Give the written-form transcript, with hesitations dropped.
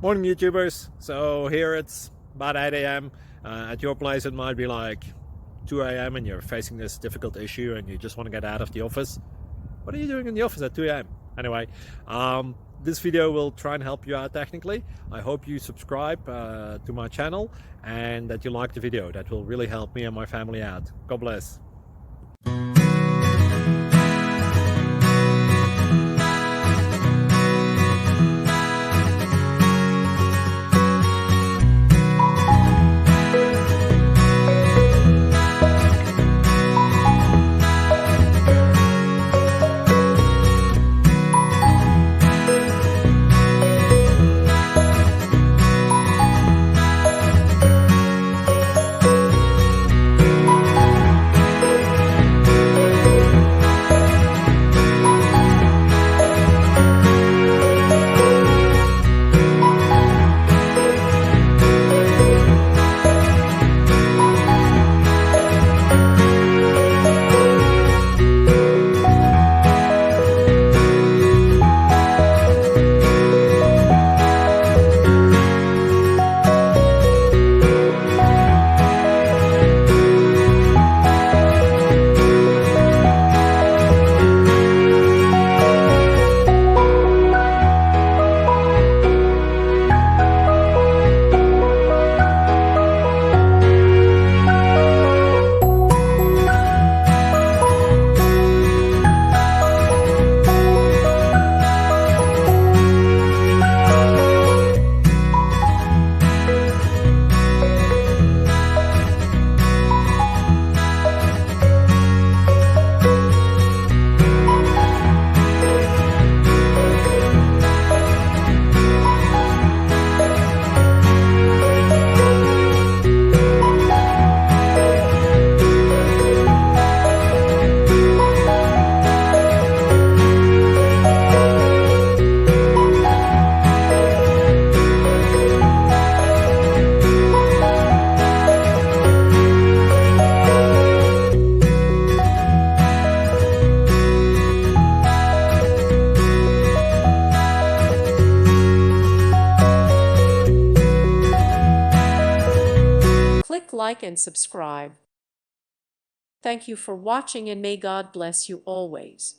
Morning YouTubers. So here it's about 8 a.m. At your place it might be like 2 a.m. and you're facing this difficult issue and you just want to get out of the office. What are you doing in the office at 2 a.m.? Anyway, this video will try and help you out technically. I hope you subscribe to my channel and that you like the video. That will really help me and my family out. God bless. Click like and subscribe. Thank you for watching and may God bless you always.